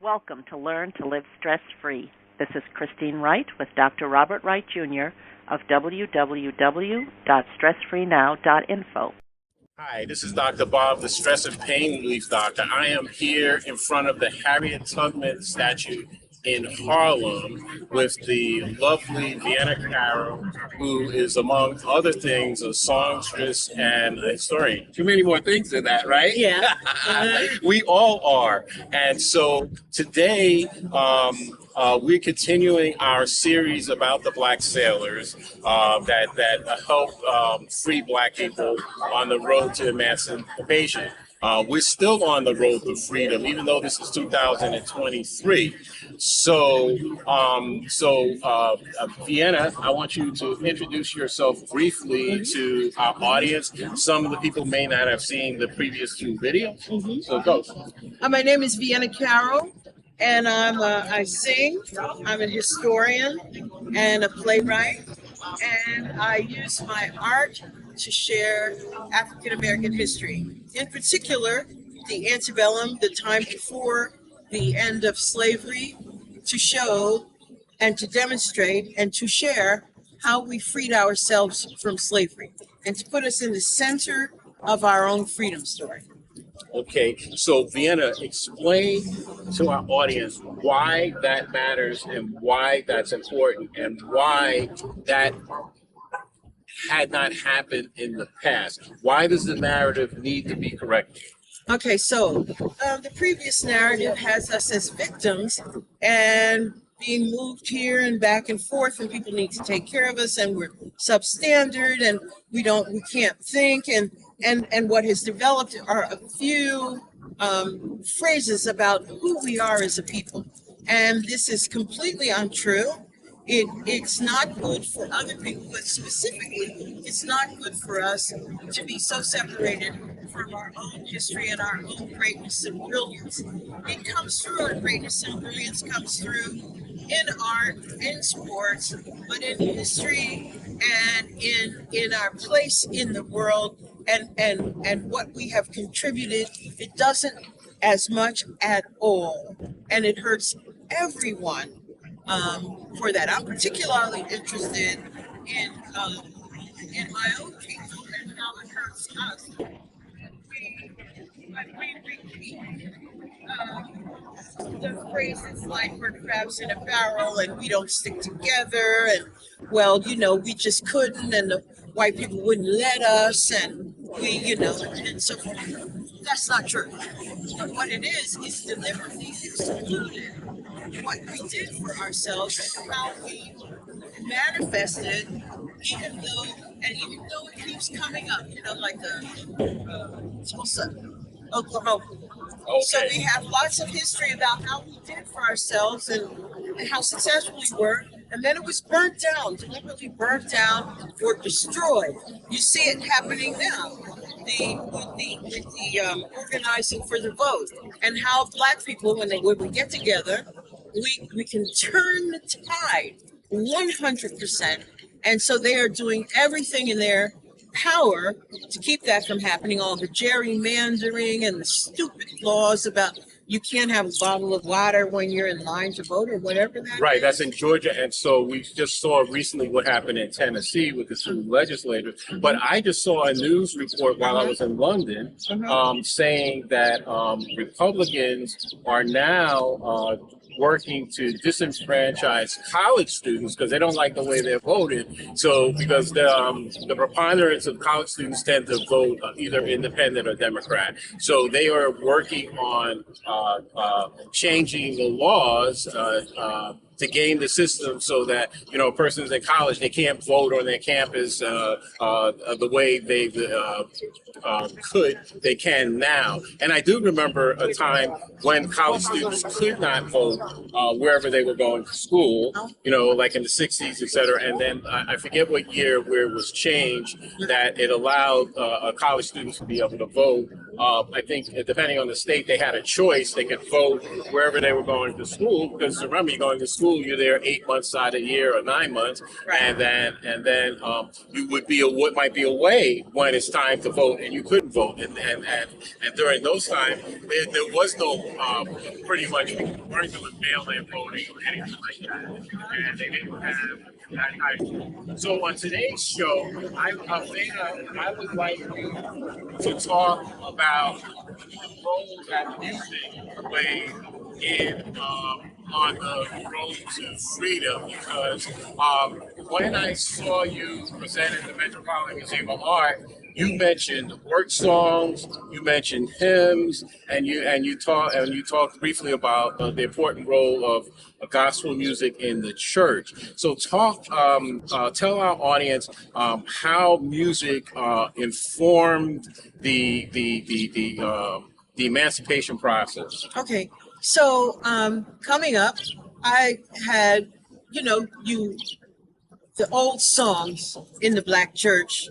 Welcome to Learn to Live Stress-Free. This is Christine Wright with Dr. Robert Wright, Jr. of www.stressfreenow.info. Hi, this is Dr. Bob, the Stress and Pain Relief Doctor. I am here in front of the Harriet Tubman statue in Harlem with the lovely Vienna Carroll, who is, among other things, a songstress and a historian. Too many more things than that, right? Yeah. We all are. And so today, we're continuing our series about the Black sailors that help free Black people on the road to emancipation. We're still on the road to freedom, even though this is 2023. So, Vienna, I want you to introduce yourself briefly to our audience. Some of the people may not have seen the previous two videos. So go. My name is Vienna Carroll, and I sing. I'm a historian and a playwright, and I use my art to share African American history. In particular, the antebellum, the time before the end of slavery, to show and to demonstrate and to share how we freed ourselves from slavery and to put us in the center of our own freedom story. Okay, so Vienna, explain to our audience why that matters and why that's important and why that had not happened in the past. Why does the narrative need to be corrected? Okay, so the previous narrative has us as victims and being moved here and back and forth, and people need to take care of us, and we're substandard, and we can't think, and what has developed are a few phrases about who we are as a people, and this is completely untrue. It's not good for other people, but specifically, it's not good for us to be so separated from our own history and our own greatness and brilliance. It comes through, and greatness and brilliance comes through in art, in sports, but in history and in our place in the world and what we have contributed. It doesn't as much at all, and it hurts everyone. For that, I'm particularly interested in my own people and how it hurts us when we repeat the phrases like "we're crabs in a barrel" and "we don't stick together" and "well, we just couldn't" and the white people wouldn't let us and we, and so forth. That's not true. But what it is deliberately excluded what we did for ourselves and how we manifested, even though it keeps coming up, like Tulsa, Oklahoma. Okay. So we have lots of history about how we did for ourselves and how successful we were, and then it was burnt down, deliberately burnt down or destroyed. You see it happening now. The organizing for the vote, and how Black people, when we get together, we can turn the tide 100%. And so they are doing everything in their power to keep that from happening. All the gerrymandering and the stupid laws about you can't have a bottle of water when you're in line to vote or whatever that Right, is. that's in Georgia. And so we just saw recently what happened in Tennessee with the two legislators. But I just saw a news report while I was in London saying that Republicans are now working to disenfranchise college students because they don't like the way they're voted. So because the preponderance of college students tend to vote either independent or Democrat. So they are working on changing the laws to game the system so that, a person's in college, they can't vote on their campus the way they they can now. And I do remember a time when college students could not vote wherever they were going to school, like in the 60s, et cetera. And then I forget what year where it was changed that it allowed college students to be able to vote I think depending on the state, they had a choice. They could vote wherever they were going to school. Because remember, you're going to school, you're there 8 months out of the year or 9 months, Right. and then you would be might be away when it's time to vote, and you couldn't vote. And during those times, there was no pretty much regular mail-in voting or anything like that, and they didn't have that type. So on today's show, I would like to talk about the role that music played in on the road to freedom, because when I saw you present at the Metropolitan Museum of Art, you mentioned work songs, you mentioned hymns, and you talked briefly about the important role of gospel music in the church. So tell our audience how music informed the emancipation process. Okay, so coming up, I had, the old songs in the Black church.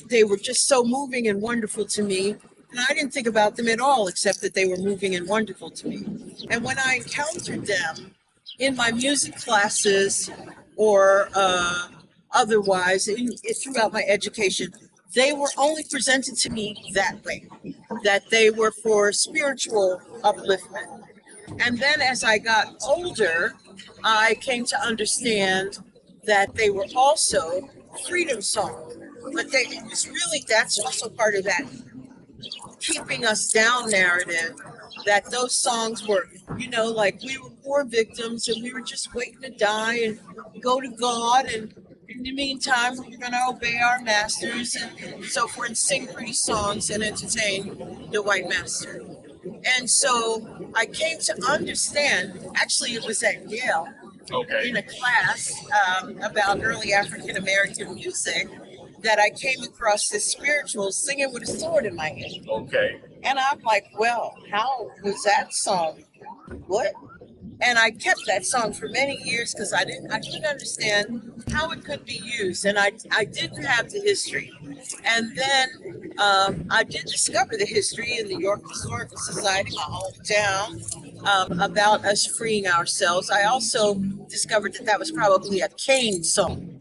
They were just so moving and wonderful to me. And I didn't think about them at all, except that they were moving and wonderful to me. And when I encountered them in my music classes or otherwise throughout my education, they were only presented to me that way, that they were for spiritual upliftment. And then as I got older, I came to understand that they were also freedom songs. But that's also part of that keeping us down narrative, that those songs were, like we were poor victims and we were just waiting to die and go to God, and in the meantime we were going to obey our masters and so forth, and sing pretty songs and entertain the white master. And so I came to understand, actually it was at Yale, Okay. in a class about early African American music, that I came across this spiritual singing with a sword in my hand. Okay. And I'm like, well, how was that song? What? And I kept that song for many years because I couldn't understand how it could be used. And I didn't have the history. And then I did discover the history in the York Historical Society, my hometown, about us freeing ourselves. I also discovered that was probably a cane song.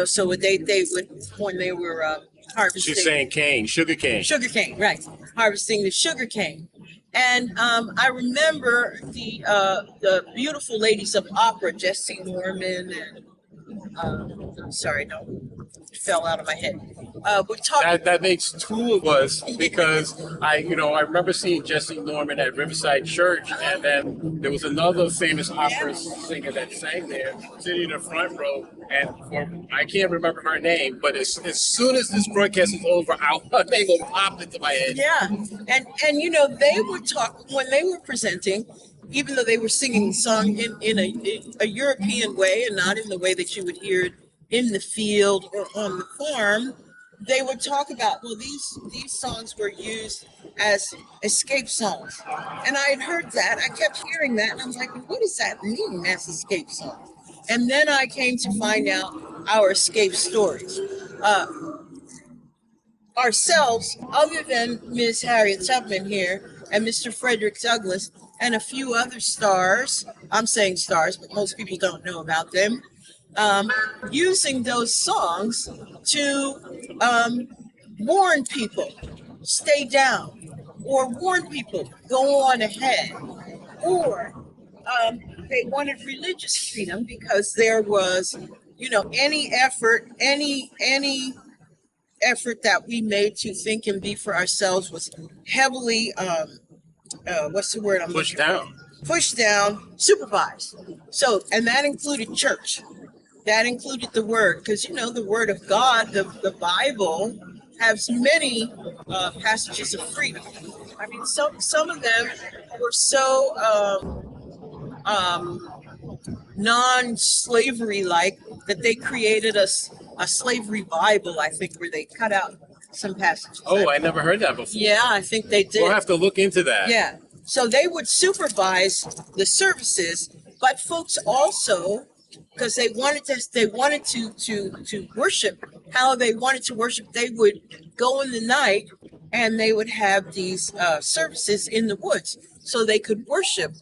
So they would, when they were harvesting. She's saying cane, sugar cane. Sugar cane, right. Harvesting the sugar cane. And I remember the beautiful ladies of opera, Jessie Norman and, sorry, no, it fell out of my head. That makes two of us, because I remember seeing Jessie Norman at Riverside Church, and then there was another famous opera singer that sang there, sitting in the front row, and I can't remember her name, but as soon as this broadcast is over, her name will pop into my head. Yeah, and they would talk when they were presenting, even though they were singing the song in a European way and not in the way that you would hear it in the field or on the farm. They would talk about, well, these songs were used as escape songs. And I had heard that. I kept hearing that. And I was like, what does that mean, as escape songs? And then I came to find out our escape stories. Ourselves, other than Ms. Harriet Tubman here and Mr. Frederick Douglass and a few other stars, I'm saying stars, but most people don't know about them, using those songs to warn people, stay down, or warn people, go on ahead, or they wanted religious freedom because there was, any effort that we made to think and be for ourselves was heavily, what's the word I'm Pushed looking for? down. Pushed down, supervised. So, and that included church. That included the word, because the word of God, the Bible, has many passages of freedom. I mean, some of them were so non-slavery like that they created a slavery Bible, I think, where they cut out some passages. Oh, I never heard that before. Yeah, I think they did. We'll have to look into that. Yeah. So they would supervise the services, but folks also, because they wanted to worship how they wanted to worship, they would go in the night and they would have these services in the woods so they could worship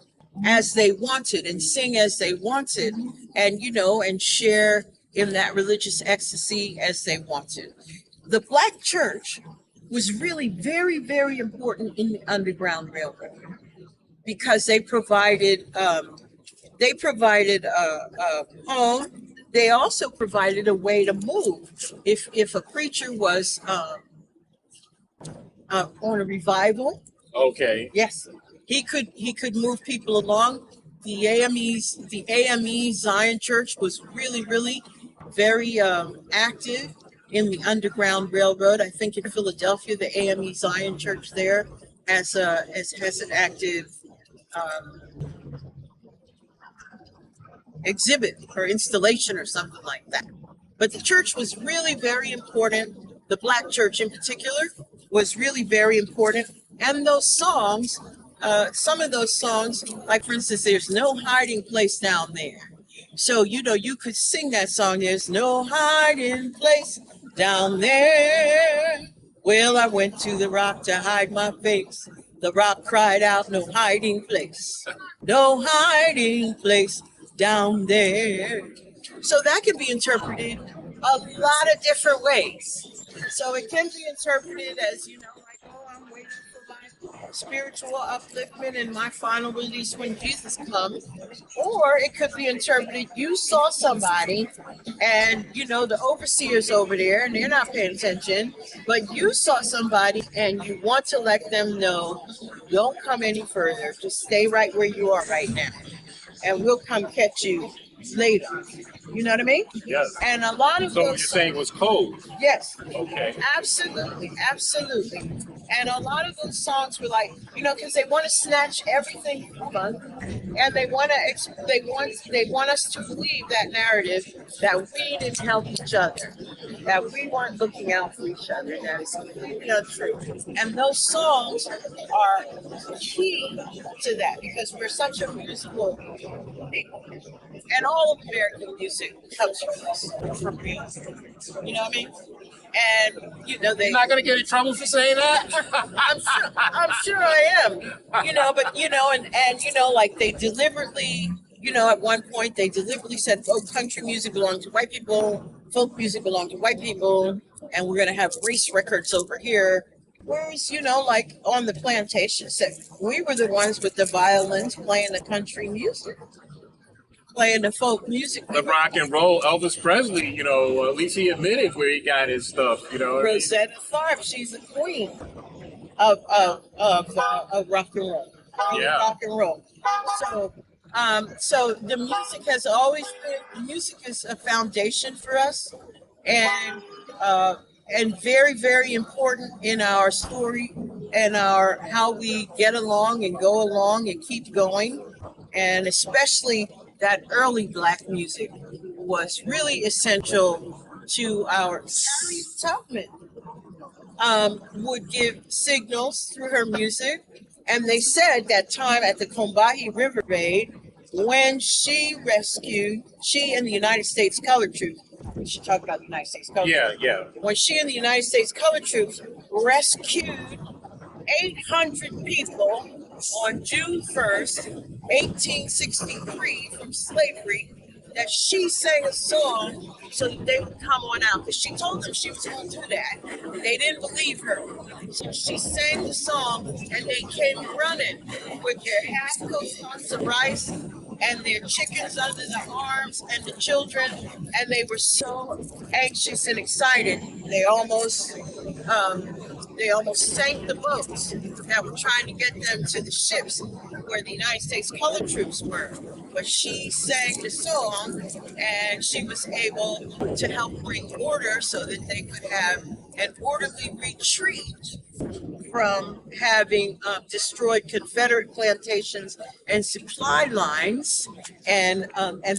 as they wanted and sing as they wanted, and and share in that religious ecstasy as they wanted. The black church was really very, very important in the Underground Railroad because they provided a home. They also provided a way to move if a preacher was on a revival. Okay. Yes, he could move people along. The AME Zion Church was really very active in the Underground Railroad. I think in Philadelphia, the AME Zion Church there has an active um, exhibit or installation or something like that. But the church was really very important. The black church in particular was really very important. And those songs, some of those songs, like for instance, there's no hiding place down there. So, you could sing that song, there's no hiding place down there. Well, I went to the rock to hide my face. The rock cried out, no hiding place, no hiding place down there. So that can be interpreted a lot of different ways. So it can be interpreted as, like, oh, I'm waiting for my spiritual upliftment and my final release when Jesus comes. Or it could be interpreted, you saw somebody and, the overseer's over there and they're not paying attention, but you saw somebody and you want to let them know, don't come any further. Just stay right where you are right now. And we'll come catch you later. You know what I mean? Yes. And a lot of So what you're those, saying was code. yes, Okay. absolutely. And a lot of those songs were like, because they want to snatch everything from us, and they want us to believe that narrative that we didn't help each other, that we weren't looking out for each other. That is completely untrue. And those songs are key to that because we're such a musical people. And all of American music comes from this, from real. You know what I mean? And You're not gonna get in trouble for saying that. I'm sure I am. Like they deliberately, at one point they deliberately said, "Oh, country music belongs to white people, folk music belongs to white people, and we're gonna have race records over here." Whereas, like on the plantation, said we were the ones with the violins playing the country music, playing the folk music. The rock and roll, Elvis Presley, at least he admitted where he got his stuff, Rosetta Tharpe, she's the queen of rock and roll. Yeah. Rock and roll. So the music has always been. Music is a foundation for us, and very, very important in our story and our how we get along and go along and keep going, and especially that early black music was really essential to our. Harriet Tubman would give signals through her music, and they said that time at the Combahee River raid when she and the United States Colored Troops. We should talk about the United States Colored Troops. Yeah. When she and the United States Colored Troops rescued 800 people on June 1st, 1863 from slavery, that she sang a song so that they would come on out. Because she told them she was going to do that. They didn't believe her. So she sang the song and they came running with their half-cooked hunks of rice and their chickens under their arms and the children. And they were so anxious and excited. They almost sank the boats that were trying to get them to the ships where the United States Colored Troops were. But she sang the song and she was able to help bring order so that they could have an orderly retreat from having destroyed Confederate plantations and supply lines, and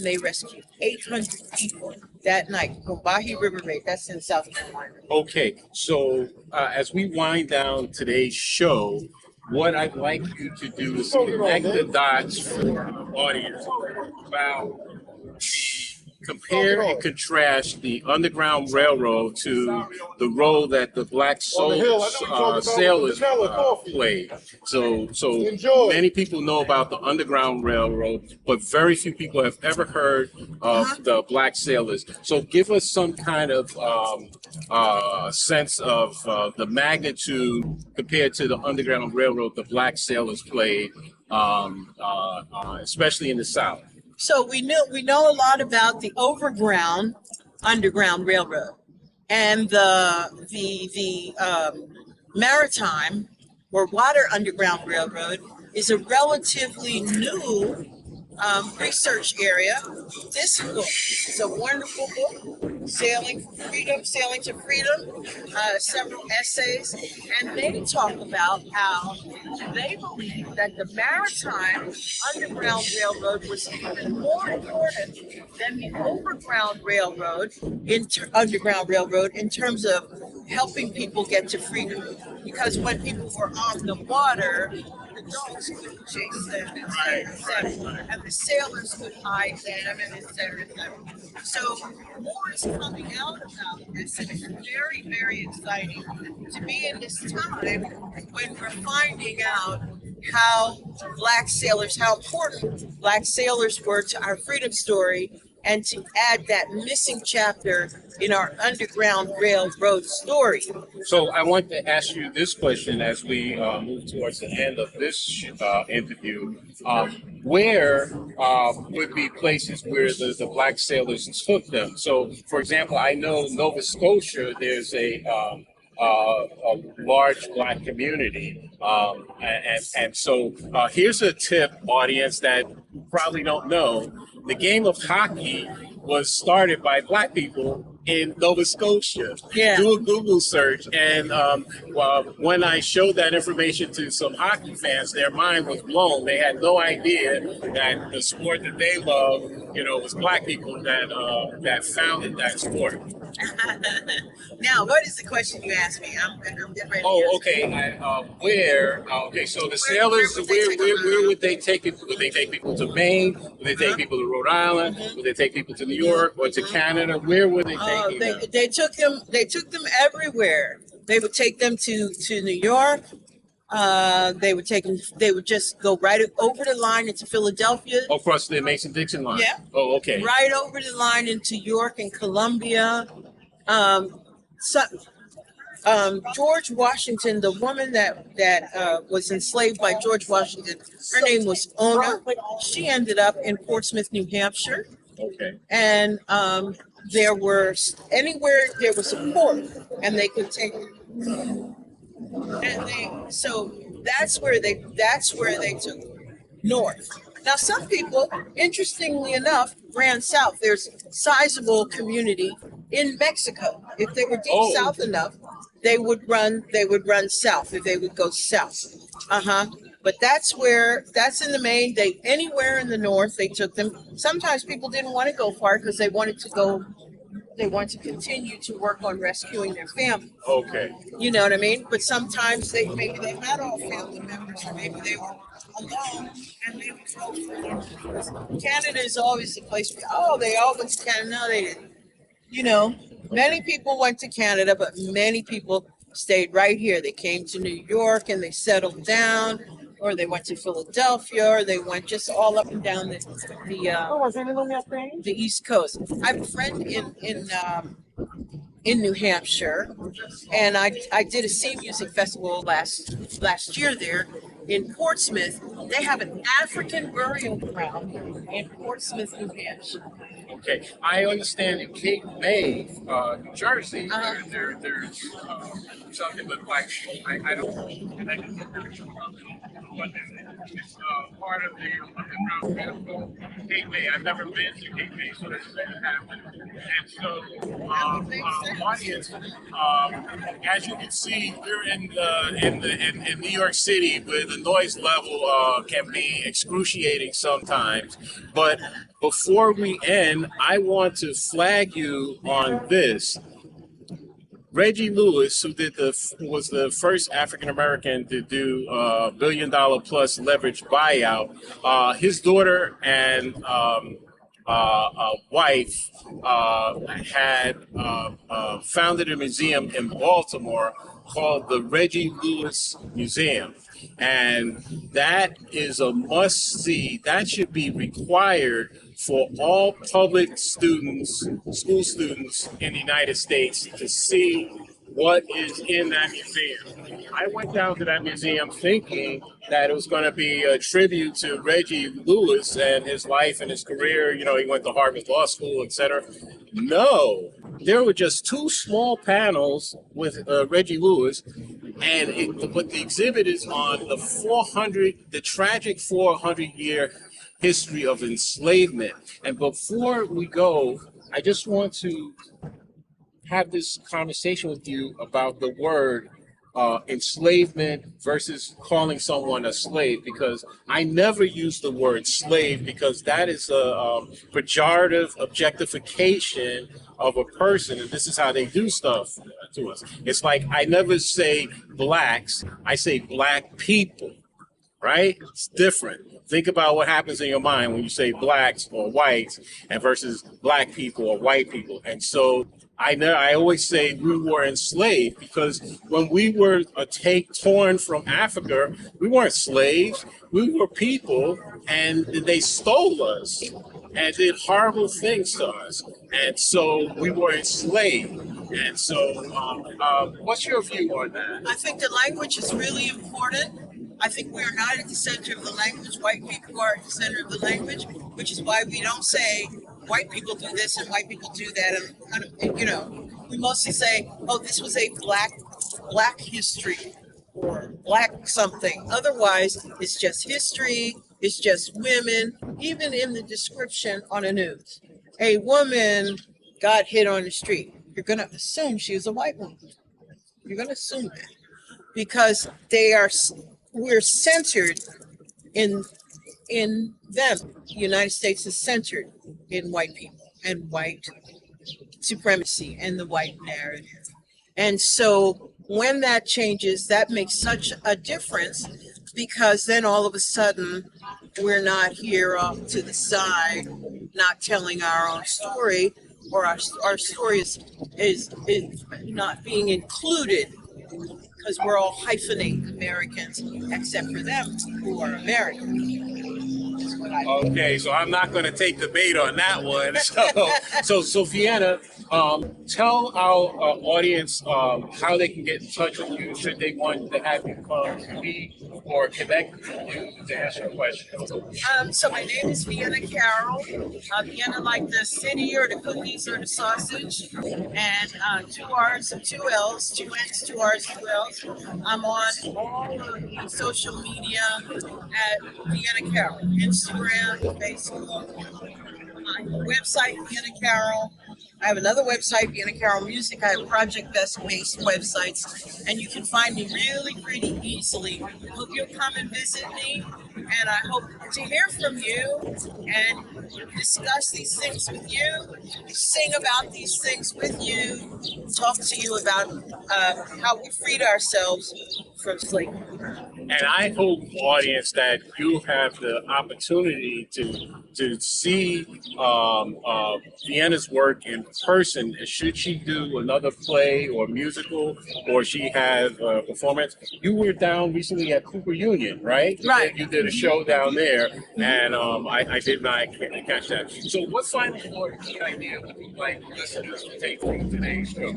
they rescued 800 people that night. Combahee River Raid, that's in South Carolina. Okay, so as we wind down today's show, what I'd like you to do is connect the dots for our audience about compare and contrast the Underground Railroad to the role that the black sailors played. So many people know about the Underground Railroad, but very few people have ever heard of the black sailors. So give us some kind of sense of the magnitude compared to the Underground Railroad the black sailors played, especially in the South. So we know a lot about the Underground Railroad, and the Maritime or Water Underground Railroad is a relatively new research area. This book is a wonderful book, Sailing to Freedom, several essays, and they talk about how they believe that the Maritime Underground Railroad was even more important than the Underground Railroad in terms of helping people get to freedom. Because when people were on the water, the dogs couldn't chase them, and the sailors could hide them, and et cetera, et cetera. So more is coming out about this, and it's very, very exciting to be in this time when we're finding out how important black sailors were to our freedom story, and to add that missing chapter in our Underground Railroad story. So I want to ask you this question as we move towards the end of this interview. Where would be places where the black sailors took them? So, for example, I know Nova Scotia, there's a large black community. And so here's a tip, audience, that you probably don't know. The game of hockey was started by black people in Nova Scotia. Yeah. Do a Google search, and when I showed that information to some hockey fans, their mind was blown. They had no idea that the sport that they love, was black people that founded that sport. Now, what is the question you asked me? I'm getting ready. Oh, okay. Okay, so the sailors, where would they take it? Would they take people to Maine? Would they take people to Rhode Island? Would they take people to New York or to Canada? Where would they take them? They took them everywhere. They would take them to New York. They would just go right over the line into Philadelphia. Across the Mason-Dixon line? Yeah. Oh, okay. Right over the line into York and Columbia. George Washington, the woman that was enslaved by George Washington, her name was Ona. She ended up in Portsmouth, New Hampshire. Okay. And anywhere there was a port, and they could take. So that's where they took north. Now, some people, interestingly enough, ran south. There's a sizable community in Mexico. If they were deep south enough, they would run south. If they would go south, But that's in the Maine. Anywhere in the north, they took them. Sometimes people didn't want to go far because they wanted to continue to work on rescuing their family. Okay. You know what I mean? But sometimes maybe they had all family members, or maybe they were alone, and they would go for Canada is always the place. They all went to Canada. No, they didn't. Many people went to Canada, but many people stayed right here. They came to New York and they settled down, or they went to Philadelphia, or they went just all up and down the East Coast. I have a friend in New Hampshire, and I did a sea music festival last year there in Portsmouth. They have an African burial ground in Portsmouth, New Hampshire. Okay, I understand in Cape May, New Jersey, there's something with black people. I don't know, and I didn't get the but it's part of the Underground Railroad. Cape May. I've never been to Cape May, so this is going to happen. And so, audience, as you can see, we're in New York City, where the noise level can be excruciating sometimes. But before we end, I want to flag you on this. Reggie Lewis, who was the first African American to do a $1 billion plus leverage buyout, his daughter and wife had founded a museum in Baltimore called the Reggie Lewis Museum. And that is a must see. That should be required for all public students, school students in the United States to see what is in that museum. I went down to that museum thinking that it was going to be a tribute to Reggie Lewis and his life and his career. You know, he went to Harvard Law School, etc. No, there were just two small panels with Reggie Lewis, and but the exhibit is on the tragic 400-year history of enslavement. And before we go, I just want to have this conversation with you about the word enslavement versus calling someone a slave, because I never use the word slave because that is a pejorative objectification of a person, and this is how they do stuff to us. It's like I never say blacks, I say black people. Right? It's different. Think about what happens in your mind when you say blacks or whites and versus black people or white people. And so I always say we were enslaved because when we were torn from Africa, we weren't slaves. We were people, and they stole us and did horrible things to us. And so we were enslaved. And so, what's your view on that? I think the language is really important. I think we are not at the center of the language. White people are at the center of the language, which is why we don't say white people do this and white people do that. And you know, we mostly say, oh, this was a black history or black something. Otherwise, it's just history. It's just women. Even in the description on the news, a woman got hit on the street. You're going to assume she was a white woman. You're going to assume that because we're centered in them. The United States is centered in white people and white supremacy and the white narrative. And so when that changes, that makes such a difference because then all of a sudden we're not here off to the side, not telling our own story, or our story is not being included because we're all hyphenate Americans, except for them who are American. Okay, so I'm not going to take the bait on that one. So Vienna, tell our audience how they can get in touch with you should they want to have you come speak or connect with you to answer a question. So my name is Vienna Carroll. Vienna like the city or the cookies or the sausage. And 2 R's and 2 L's, 2 N's, 2 R's, 2 L's. I'm on all of the social media at Vienna Carroll. Instagram, Facebook, my website, Vienna Carroll. I have another website, Vienna Carroll Music. I have project-based websites, and you can find me really pretty easily. Hope you'll come and visit me, and I hope to hear from you and discuss these things with you, sing about these things with you, talk to you about how we freed ourselves from slavery. And I hope, audience, that you have the opportunity to see Vienna's work in person. Should she do another play or musical, or she have a performance? You were down recently at Cooper Union, right? Right. You did a show down there, and I did not catch that. So what final or key idea would you like listeners to take from today's show?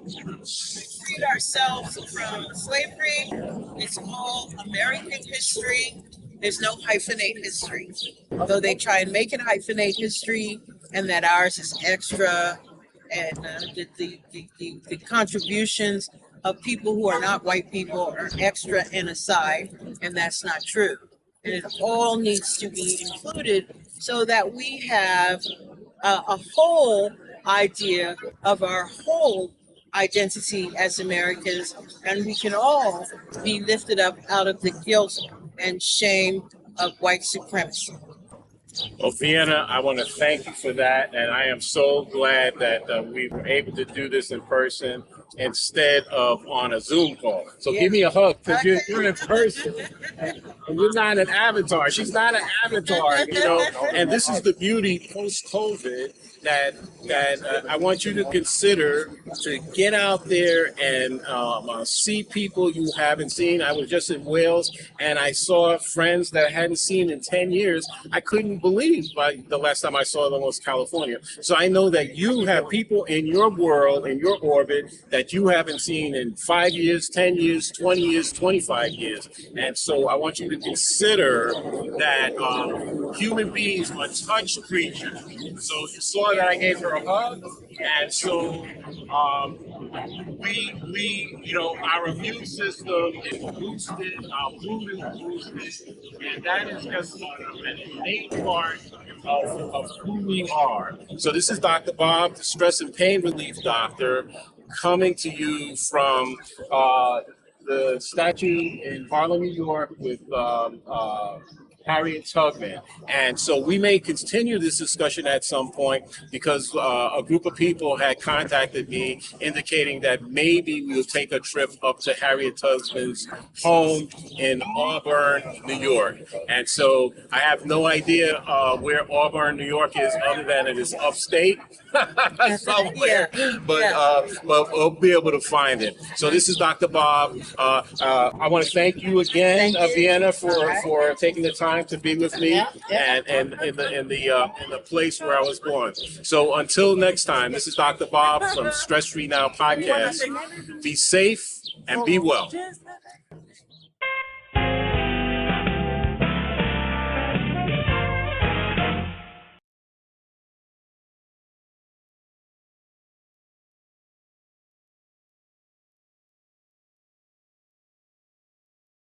We freed ourselves from slavery. It's all American history. There's no hyphenate history. Although they try and make it hyphenate history and that ours is extra, and the contributions of people who are not white people are extra and aside, and that's not true. And it all needs to be included so that we have a whole idea of our whole identity as Americans, and we can all be lifted up out of the guilt and shame of white supremacy. Well, Vienna, I want to thank you for that, and I am so glad that we were able to do this in person instead of on a Zoom call. So give me a hug, because you're in person, and you're not an avatar. She's not an avatar, and this is the beauty post-COVID that I want you to consider, to get out there and see people you haven't seen. I was just in Wales, and I saw friends that I hadn't seen in 10 years. I couldn't believe the last time I saw them was California. So I know that you have people in your world, in your orbit, that you haven't seen in 5 years, 10 years, 20 years, 25 years. And so I want you to consider that human beings are touch creatures. So you saw that I gave her a hug, and so our immune system is boosted, our mood is boosted, and that is just an innate part of who we are. So this is Dr. Bob, the stress and pain relief doctor, coming to you from the statue in Harlem, New York, with Harriet Tubman. And so we may continue this discussion at some point, because a group of people had contacted me indicating that maybe we'll take a trip up to Harriet Tubman's home in Auburn, New York. And so I have no idea where Auburn, New York is, other than it is upstate somewhere, but we'll be able to find it. So this is Dr. Bob. I want to thank you again, Vienna, for taking the time to be with me and in the place where I was born. So until next time, this is Dr. Bob from Stress Free Now podcast. Be safe and be well.